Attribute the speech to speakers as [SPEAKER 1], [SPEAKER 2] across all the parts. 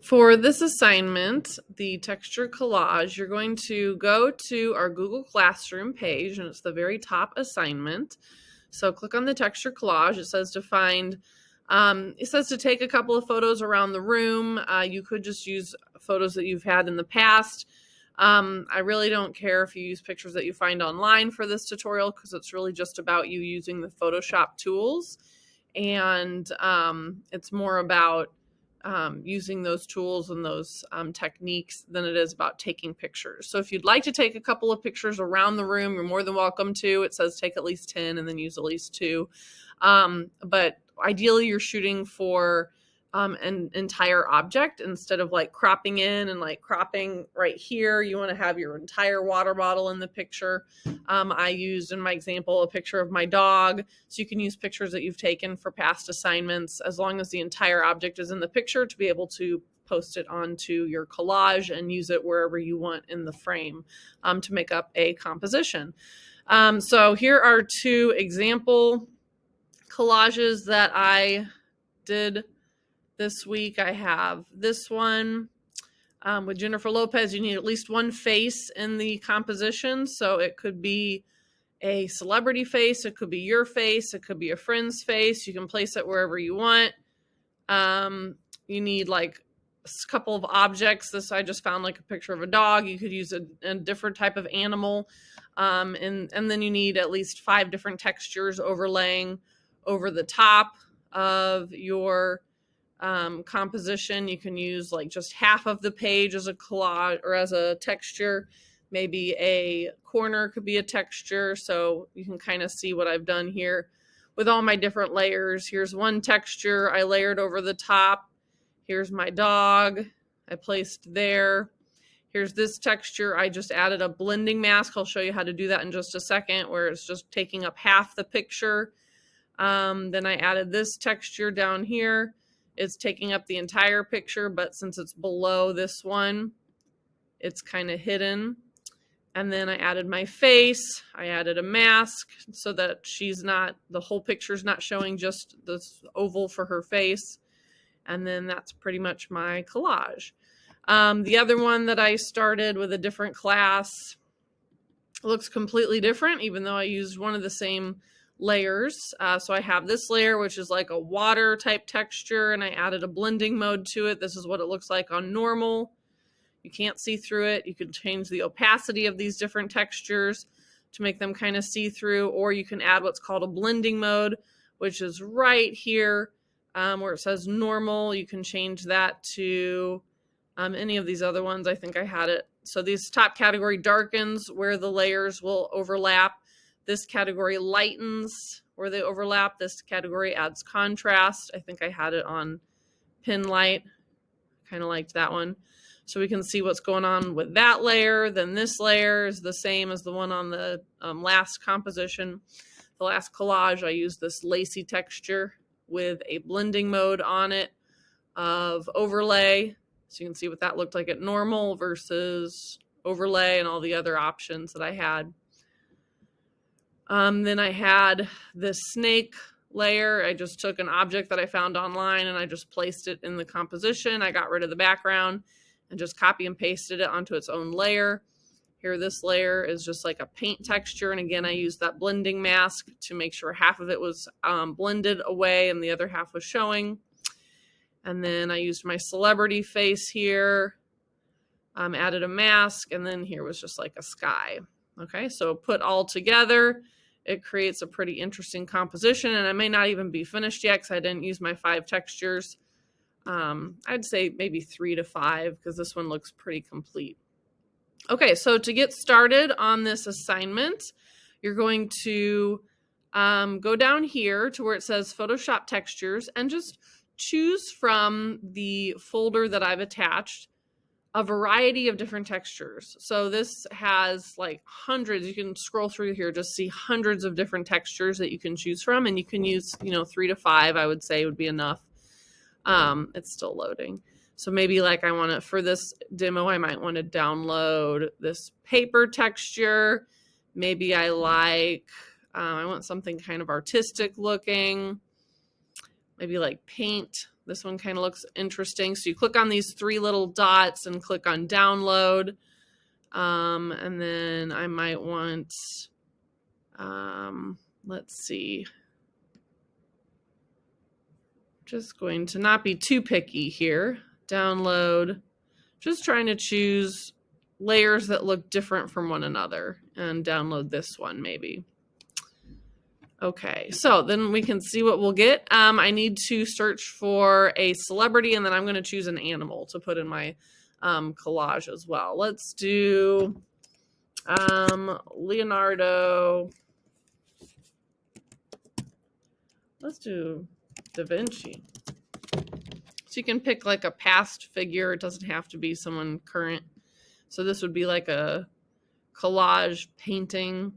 [SPEAKER 1] For this assignment, the texture collage, you're going to go to our Google Classroom page, and it's the very top assignment. So click on the texture collage. It says to find, it says to take a couple of photos around the room. You could just use photos that you've had in the past. I really don't care if you use pictures that you find online for this tutorial, because it's really just about you using the Photoshop tools. And it's more about using those tools and those techniques than it is about taking pictures. So if you'd like to take a couple of pictures around the room, you're more than welcome to. It says take at least 10 and then use at least 2. But ideally you're shooting for an entire object instead of like cropping in and like cropping right here. You want to have your entire water bottle in the picture. I used in my example a picture of my dog, so you can use pictures that you've taken for past assignments as long as the entire object is in the picture to be able to post it onto your collage and use it wherever you want in the frame to make up a composition. So here are 2 example collages that I did this week. I have this one with Jennifer Lopez. You need at least one face in the composition. So it could be a celebrity face. It could be your face. It could be a friend's face. You can place it wherever you want. You need like a couple of objects. This, I just found like a picture of a dog. You could use a different type of animal. And then you need at least 5 different textures overlaying over the top of your composition. You can use like just half of the page as a collage or as a texture. Maybe a corner could be a texture. So you can kind of see what I've done here with all my different layers. Here's one texture I layered over the top. Here's my dog I placed there. Here's this texture. I just added a blending mask. I'll show you how to do that in just a second, where it's just taking up half the picture. Then I added this texture down here. It's taking up the entire picture, but since it's below this one, it's kind of hidden. And then I added my face. I added a mask so that the whole picture's not showing, just this oval for her face. And then that's pretty much my collage. The other one that I started with a different class looks completely different, even though I used one of the same layers. So I have this layer, which is like a water type texture, and I added a blending mode to it. This is what it looks like on normal. You can't see through it. You can change the opacity of these different textures to make them kind of see-through, or you can add what's called a blending mode, which is right here where it says normal. You can change that to any of these other ones. I think I had it. So this top category darkens where the layers will overlap. This category lightens where they overlap. This category adds contrast. I think I had it on pin light. Kind of liked that one. So we can see what's going on with that layer. Then this layer is the same as the one on the last composition. The last collage, I used this lacy texture with a blending mode on it of overlay. So you can see what that looked like at normal versus overlay and all the other options that I had. Then I had this snake layer. I just took an object that I found online and I just placed it in the composition. I got rid of the background and just copy and pasted it onto its own layer. Here, this layer is just like a paint texture. And again, I used that blending mask to make sure half of it was blended away and the other half was showing. And then I used my celebrity face here, added a mask, and then here was just like a sky. Okay, so put all together, it creates a pretty interesting composition, and I may not even be finished yet because I didn't use my 5 textures. I'd say maybe 3 to 5 because this one looks pretty complete. Okay, so to get started on this assignment, you're going to go down here to where it says Photoshop Textures and just choose from the folder that I've attached a variety of different textures. So this has like hundreds. You can scroll through here, just see hundreds of different textures that you can choose from, and you can use, 3 to 5, I would say would be enough. It's still loading. So maybe like I want to, for this demo, I might want to download this paper texture. Maybe I want something kind of artistic looking. Maybe like paint This one kind of looks interesting. So you click on these three little dots and click on download. And then I might want, let's see. Just going to not be too picky here. Download. Just trying to choose layers that look different from one another and download this one maybe. Okay, so then we can see what we'll get. I need to search for a celebrity, and then I'm going to choose an animal to put in my collage as well. Let's do Leonardo. Let's do Da Vinci. So you can pick like a past figure. It doesn't have to be someone current. So this would be like a collage painting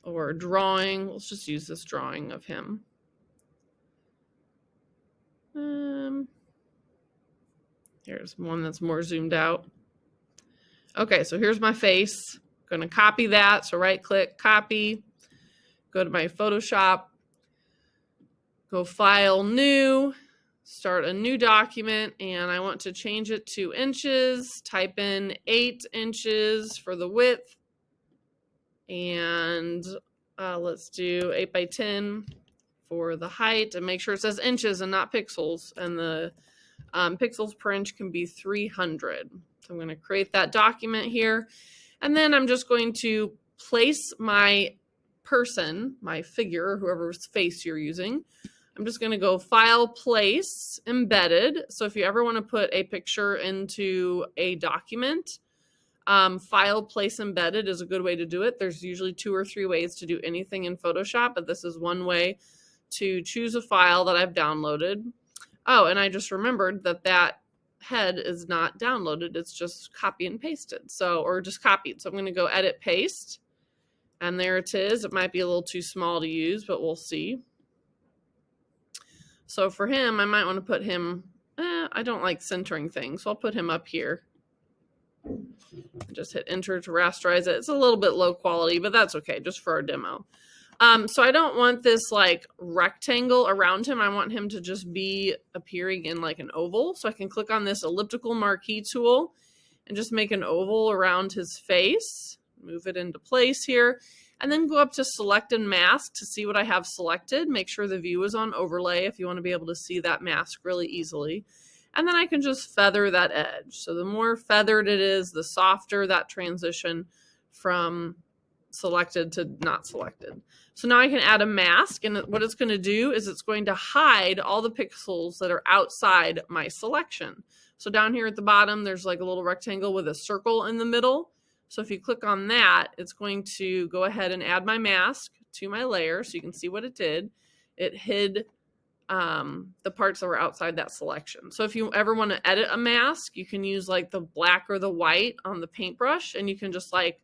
[SPEAKER 1] or drawing. Let's just use this drawing of him. Here's one that's more zoomed out. Okay, so here's my face. I'm going to copy that. So right click, copy, go to my Photoshop, go file, new, start a new document, and I want to change it to inches, type in 8 inches for the width, and let's do 8 by 10 for the height, and make sure it says inches and not pixels, and the pixels per inch can be 300. So I'm going to create that document here, and then I'm just going to place my person, my figure, whoever's face you're using. I'm just going to go File, Place, Embedded. So if you ever want to put a picture into a document, File, Place, Embedded is a good way to do it. There's usually 2 or 3 ways to do anything in Photoshop, but this is one way to choose a file that I've downloaded. Oh, and I just remembered that that head is not downloaded. It's just copy and pasted. So, or just copied. So I'm going to go Edit, Paste. And there it is. It might be a little too small to use, but we'll see. So for him, I might want to put him, I don't like centering things, so I'll put him up here. Just hit enter to rasterize it. It's a little bit low quality, but that's okay, just for our demo. So I don't want this like rectangle around him. I want him to just be appearing in like an oval. So I can click on this elliptical marquee tool and just make an oval around his face. Move it into place here. And then go up to select and mask to see what I have selected. Make sure the view is on overlay if you want to be able to see that mask really easily. And then I can just feather that edge. So the more feathered it is, the softer that transition from selected to not selected. So now I can add a mask, and what it's going to do is it's going to hide all the pixels that are outside my selection. So down here at the bottom, there's like a little rectangle with a circle in the middle. So if you click on that, it's going to go ahead and add my mask to my layer so you can see what it did. It hid the parts that were outside that selection. So if you ever want to edit a mask, you can use like the black or the white on the paintbrush, and you can just like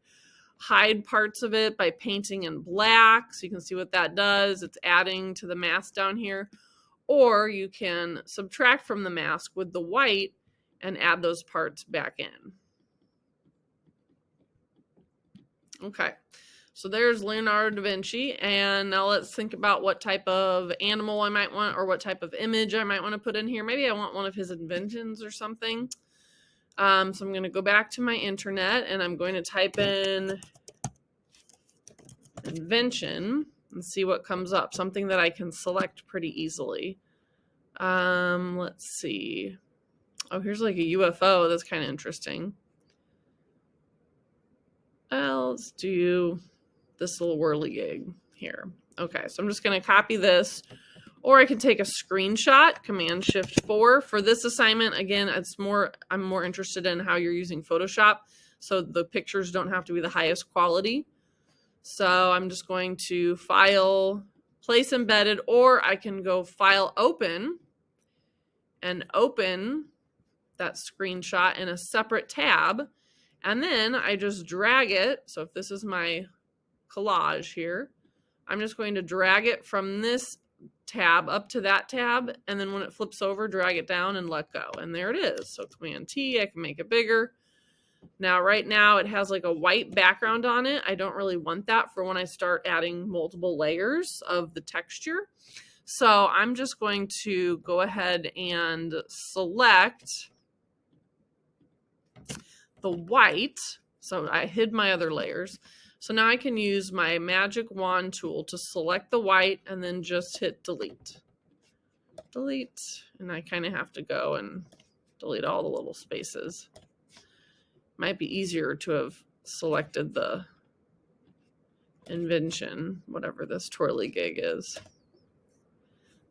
[SPEAKER 1] hide parts of it by painting in black. So you can see what that does. It's adding to the mask down here. Or you can subtract from the mask with the white and add those parts back in. Okay, so there's Leonardo da Vinci, and now let's think about what type of animal I might want or what type of image I might want to put in here. Maybe I want one of his inventions or something. So I'm going to go back to my internet, and I'm going to type in invention and see what comes up, something that I can select pretty easily. Let's see. Oh, here's like a UFO. That's kind of interesting. Let's do this little whirligig here. Okay, so I'm just going to copy this, or I can take a screenshot, Command-Shift-4. For this assignment, again, I'm more interested in how you're using Photoshop, so the pictures don't have to be the highest quality. So I'm just going to File, Place Embedded, or I can go File, Open, and open that screenshot in a separate tab. And then I just drag it. So if this is my collage here, I'm just going to drag it from this tab up to that tab. And then when it flips over, drag it down and let go. And there it is. So Command T, I can make it bigger. Now, right now it has like a white background on it. I don't really want that for when I start adding multiple layers of the texture. So I'm just going to go ahead and select the white. So I hid my other layers. So now I can use my magic wand tool to select the white and then just hit delete. Delete. And I kind of have to go and delete all the little spaces. Might be easier to have selected the invention, whatever this twirly gig is.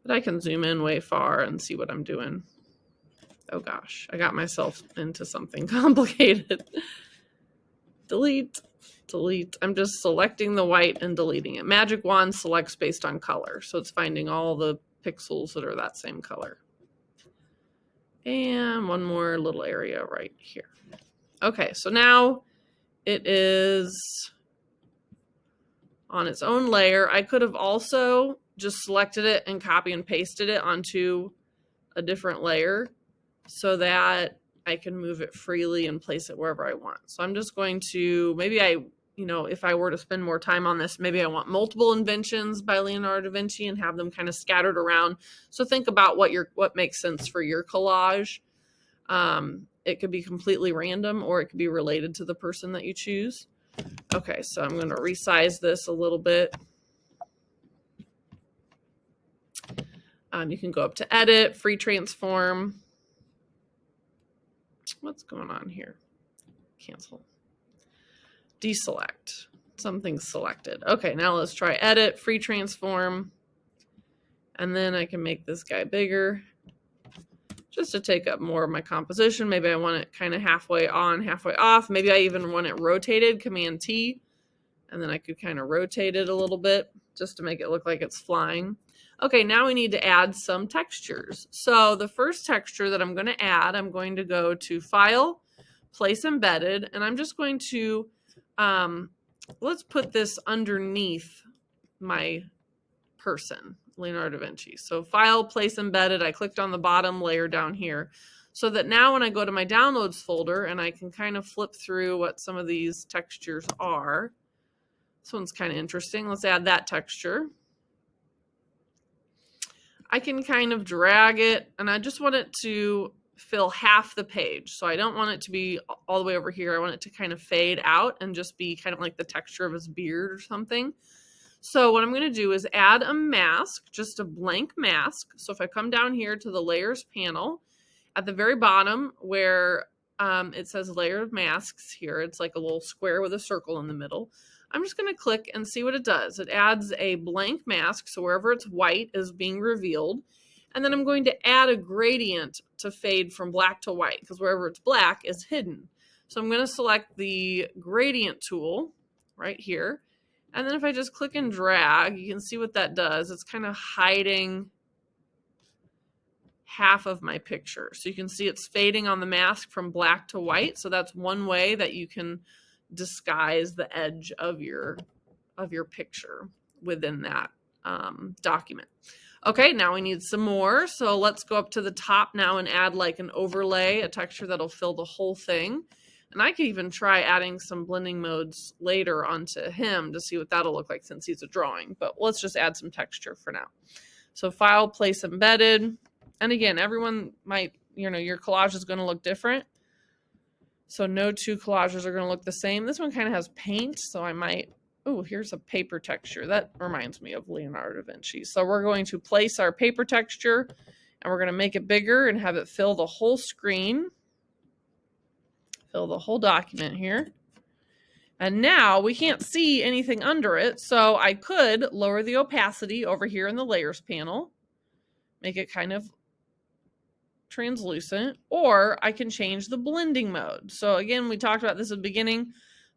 [SPEAKER 1] But I can zoom in way far and see what I'm doing. Oh gosh, I got myself into something complicated. Delete, delete. I'm just selecting the white and deleting it. Magic Wand selects based on color, so it's finding all the pixels that are that same color. And one more little area right here. Okay, so now it is on its own layer. I could have also just selected it and copy and pasted it onto a different layer so that I can move it freely and place it wherever I want. So I'm just going to, maybe if I were to spend more time on this, maybe I want multiple inventions by Leonardo da Vinci and have them kind of scattered around. So think about what makes sense for your collage. It could be completely random, or it could be related to the person that you choose. Okay, so I'm going to resize this a little bit. You can go up to edit, free transform. What's going on here? Cancel. Deselect. Something's selected. Okay, now let's try edit, free transform. And then I can make this guy bigger just to take up more of my composition. Maybe I want it kind of halfway on, halfway off. Maybe I even want it rotated, Command T. And then I could kind of rotate it a little bit just to make it look like it's flying. Okay, now we need to add some textures. So the first texture that I'm going to add, I'm going to go to File, Place Embedded, and I'm just going to, let's put this underneath my person, Leonardo da Vinci. So File, Place Embedded, I clicked on the bottom layer down here, so that now when I go to my Downloads folder and I can kind of flip through what some of these textures are. This one's kind of interesting. Let's add that texture. I can kind of drag it, and I just want it to fill half the page. So I don't want it to be all the way over here. I want it to kind of fade out and just be kind of like the texture of his beard or something. So what I'm going to do is add a mask, just a blank mask. So if I come down here to the layers panel, at the very bottom where it says layer of masks here, it's like a little square with a circle in the middle. I'm just going to click and see what it does. It adds a blank mask, so wherever it's white is being revealed. And then I'm going to add a gradient to fade from black to white, because wherever it's black is hidden. So I'm going to select the gradient tool right here. And then if I just click and drag, you can see what that does. It's kind of hiding half of my picture. So you can see it's fading on the mask from black to white. So that's one way that you can disguise the edge of your picture within that document. Okay, now we need some more. So let's go up to the top now and add like an overlay, a texture that'll fill the whole thing. And I could even try adding some blending modes later onto him to see what that'll look like since he's a drawing. But let's just add some texture for now. So File, Place Embedded. And again, everyone might, your collage is going to look different. So no two collages are going to look the same. This one kind of has paint, so I might, here's a paper texture. That reminds me of Leonardo da Vinci. So we're going to place our paper texture, and we're going to make it bigger and have it fill the whole screen, fill the whole document here. And now we can't see anything under it, so I could lower the opacity over here in the Layers panel, make it kind of translucent, or I can change the blending mode. So again, we talked about this at the beginning.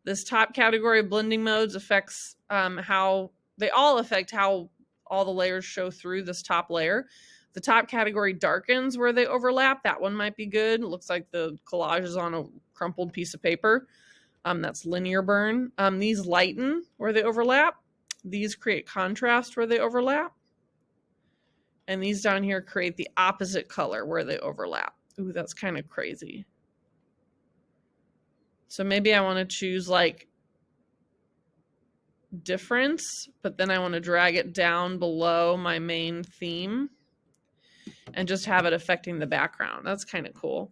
[SPEAKER 1] This top category of blending modes affects how they all affect how all the layers show through this top layer. The top category darkens where they overlap. That one might be good. It looks like the collage is on a crumpled piece of paper. That's linear burn. These lighten where they overlap. These create contrast where they overlap. And these down here create the opposite color where they overlap. Ooh, that's kind of crazy. So maybe I want to choose like difference, but then I want to drag it down below my main theme and just have it affecting the background. That's kind of cool.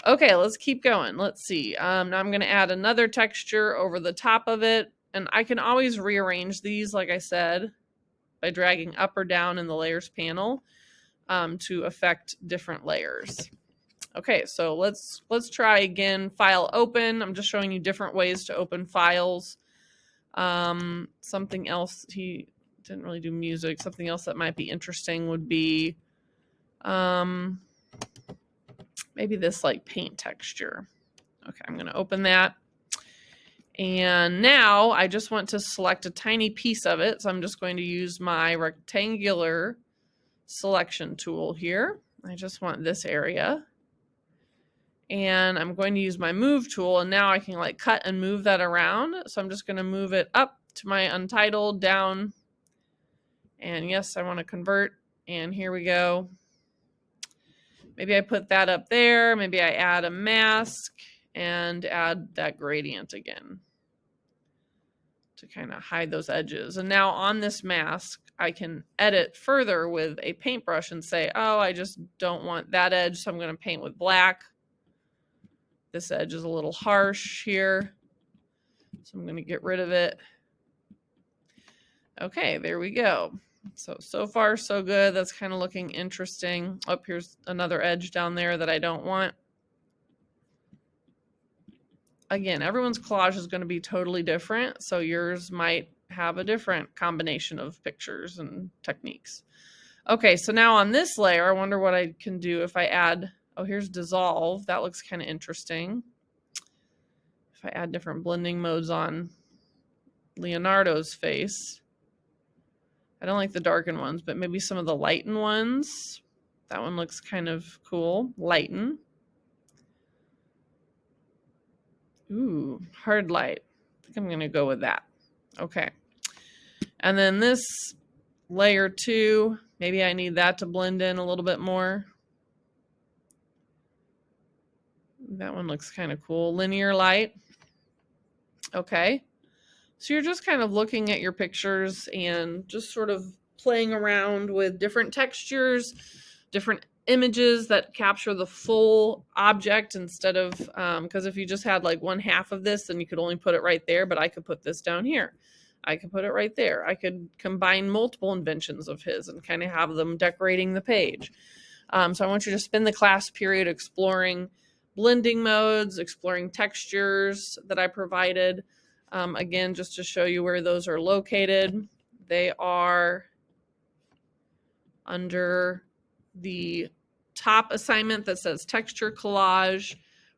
[SPEAKER 1] Okay, let's keep going. Let's see. Now I'm going to add another texture over the top of it. And I can always rearrange these, like I said, by dragging up or down in the layers panel to affect different layers. Okay, so let's try again. File open. I'm just showing you different ways to open files. Something else, he didn't really do music. Something else that might be interesting would be maybe this like paint texture. Okay, I'm going to open that. And now I just want to select a tiny piece of it. So I'm just going to use my rectangular selection tool here. I just want this area. And I'm going to use my move tool, and now I can like cut and move that around. So I'm just going to move it up to my untitled, down. And yes, I want to convert. And here we go. Maybe I put that up there. Maybe I add a mask and add that gradient again to kind of hide those edges. And now on this mask, I can edit further with a paintbrush and say, oh, I just don't want that edge, so I'm going to paint with black. This edge is a little harsh here, so I'm going to get rid of it. Okay, there we go. So far, so good. That's kind of looking interesting. Oh, here's another edge down there that I don't want. Again, everyone's collage is going to be totally different, so yours might have a different combination of pictures and techniques. Okay, so now on this layer, I wonder what I can do if I add, oh, here's dissolve. That looks kind of interesting. If I add different blending modes on Leonardo's face. I don't like the darken ones, but maybe some of the lighten ones. That one looks kind of cool. Lighten. Ooh, hard light. I think I'm going to go with that. Okay. And then this layer 2, maybe I need that to blend in a little bit more. That one looks kind of cool. Linear light. Okay. So you're just kind of looking at your pictures and just sort of playing around with different textures, different images that capture the full object instead of, because if you just had like one half of this, then you could only put it right there, but I could put this down here. I could put it right there. I could combine multiple inventions of his and kind of have them decorating the page. So I want you to spend the class period exploring blending modes, exploring textures that I provided. Again, just to show you where those are located, they are under the top assignment that says texture collage,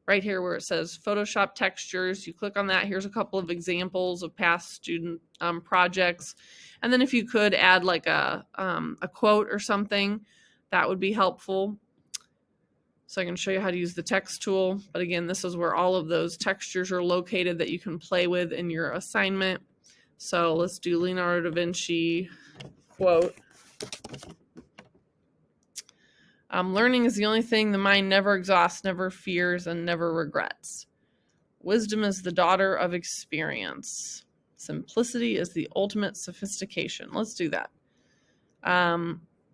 [SPEAKER 1] right here where it says Photoshop textures. You click on that. Here's a couple of examples of past student projects. And then if you could add like a quote or something, that would be helpful. So I can show you how to use the text tool. But again, this is where all of those textures are located that you can play with in your assignment. So let's do Leonardo da Vinci quote. Learning is the only thing the mind never exhausts, never fears, and never regrets. Wisdom is the daughter of experience. Simplicity is the ultimate sophistication. Let's do that.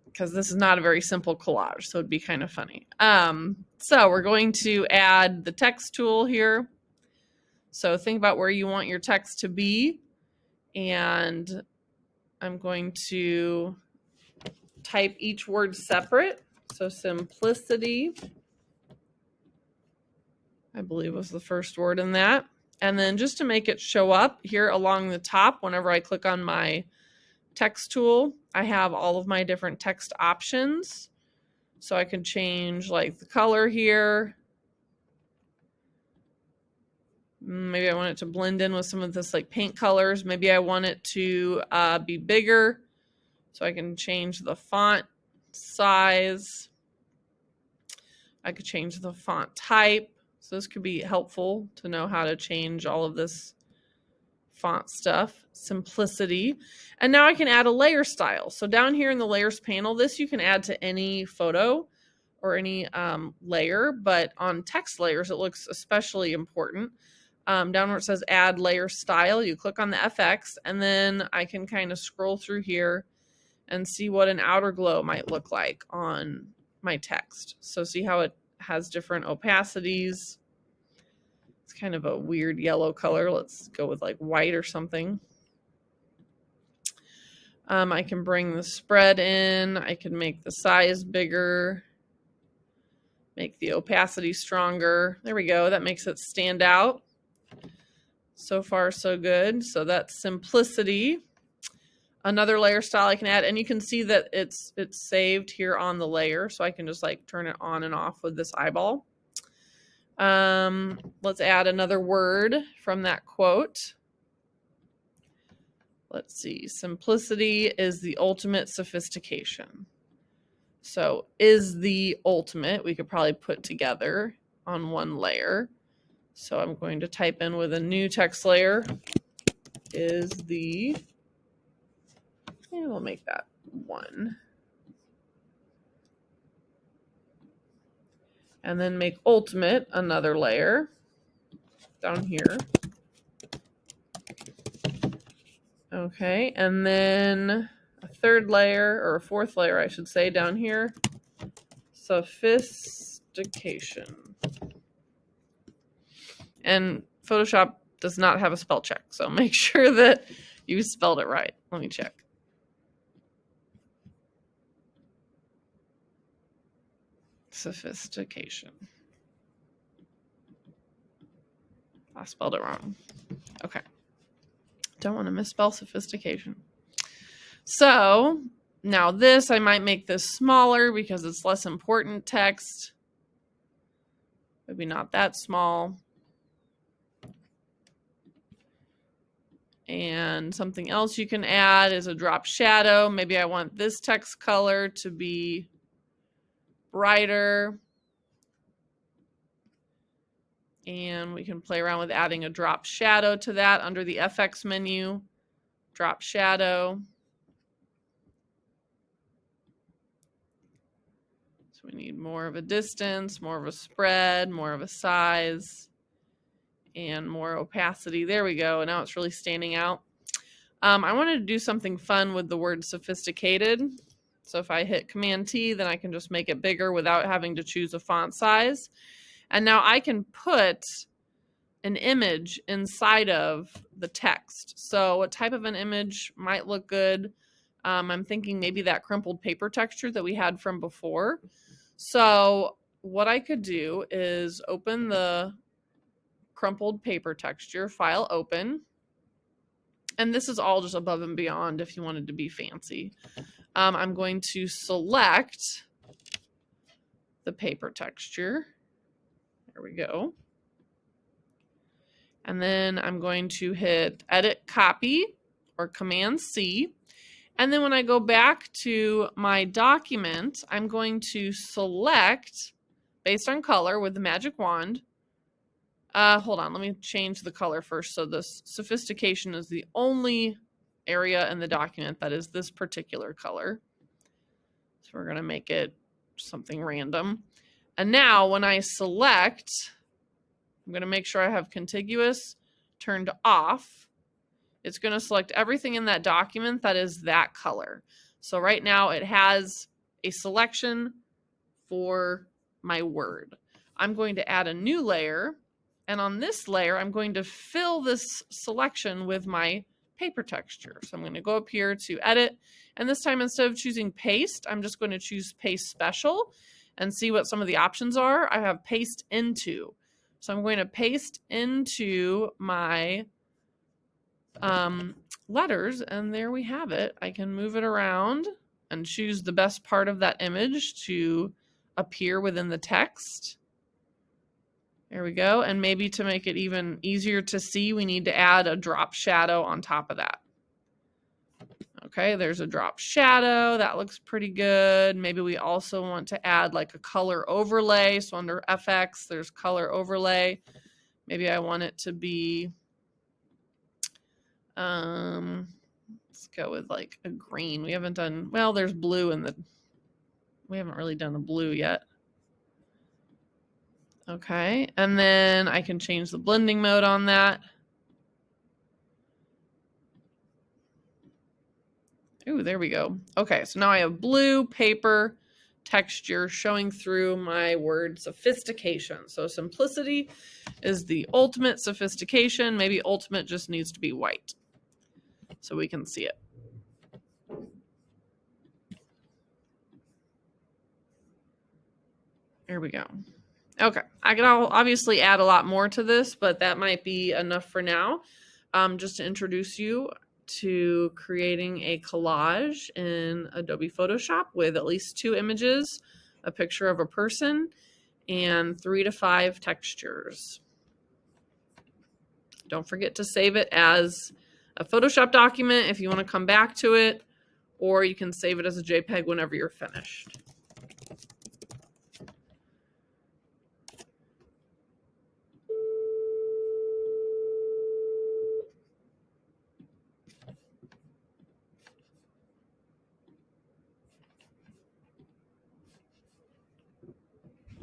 [SPEAKER 1] Because this is not a very simple collage, so it'd be kind of funny. So we're going to add the text tool here. So think about where you want your text to be. And I'm going to type each word separate. So simplicity, I believe was the first word in that. And then just to make it show up here along the top, whenever I click on my text tool, I have all of my different text options. So I can change like the color here. Maybe I want it to blend in with some of this like paint colors. Maybe I want it to be bigger. So I can change the font size. I could change the font type. So this could be helpful to know how to change all of this font stuff. Simplicity. And now I can add a layer style. So down here in the layers panel, this you can add to any photo or any layer, but on text layers, it looks especially important. down where it says add layer style, you click on the FX, and then I can kind of scroll through here and see what an outer glow might look like on my text. So see how it has different opacities. It's kind of a weird yellow color. Let's go with like white or something. I can bring the spread in. I can make the size bigger, make the opacity stronger. There we go. That makes it stand out. So far, so good. So that's simplicity. Another layer style I can add, and you can see that it's saved here on the layer, so I can just like turn it on and off with this eyeball. Let's add another word from that quote. Let's see. Simplicity is the ultimate sophistication. So is the ultimate, we could probably put together on one layer. So I'm going to type in with a new text layer, is the, and we'll make that 1. And then make ultimate another layer down here. Okay, and then a third layer, or a fourth layer, I should say, down here. Sophistication. And Photoshop does not have a spell check, so make sure that you spelled it right. Let me check. Sophistication. I spelled it wrong. Okay. Don't want to misspell sophistication. So now this, I might make this smaller because it's less important text. Maybe not that small. And something else you can add is a drop shadow. Maybe I want this text color to be brighter. And we can play around with adding a drop shadow to that under the FX menu. Drop shadow. So we need more of a distance, more of a spread, more of a size, and more opacity. There we go. And now it's really standing out. I wanted to do something fun with the word sophisticated. So if I hit Command T, then I can just make it bigger without having to choose a font size. And now I can put an image inside of the text. So what type of an image might look good? I'm thinking maybe that crumpled paper texture that we had from before. So what I could do is open the crumpled paper texture, file open. And this is all just above and beyond if you wanted to be fancy. I'm going to select the paper texture. There we go. And then I'm going to hit Edit Copy or Command C. And then when I go back to my document, I'm going to select, based on color with the magic wand. Hold on, let me change the color first. So this sophistication is the only area in the document that is this particular color. So we're going to make it something random. And now when I select, I'm going to make sure I have contiguous turned off. It's going to select everything in that document that is that color. So right now it has a selection for my word. I'm going to add a new layer. And on this layer, I'm going to fill this selection with my paper texture. So I'm going to go up here to edit. And this time, instead of choosing paste, I'm just going to choose paste special and see what some of the options are. I have paste into. So I'm going to paste into my letters, and there we have it. I can move it around and choose the best part of that image to appear within the text. There we go. And maybe to make it even easier to see, we need to add a drop shadow on top of that. Okay, there's a drop shadow. That looks pretty good. Maybe we also want to add like a color overlay. So under FX, there's color overlay. Maybe I want it to be, let's go with like a green. We haven't done, well, there's blue in the, we haven't really done the blue yet. Okay, and then I can change the blending mode on that. Ooh, there we go. Okay, so now I have blue paper texture showing through my word sophistication. So simplicity is the ultimate sophistication. Maybe ultimate just needs to be white so we can see it. There we go. Okay, I can obviously add a lot more to this, but that might be enough for now. Just to introduce you to creating a collage in Adobe Photoshop with at least 2 images, a picture of a person, and 3 to 5 textures. Don't forget to save it as a Photoshop document if you want to come back to it, or you can save it as a JPEG whenever you're finished.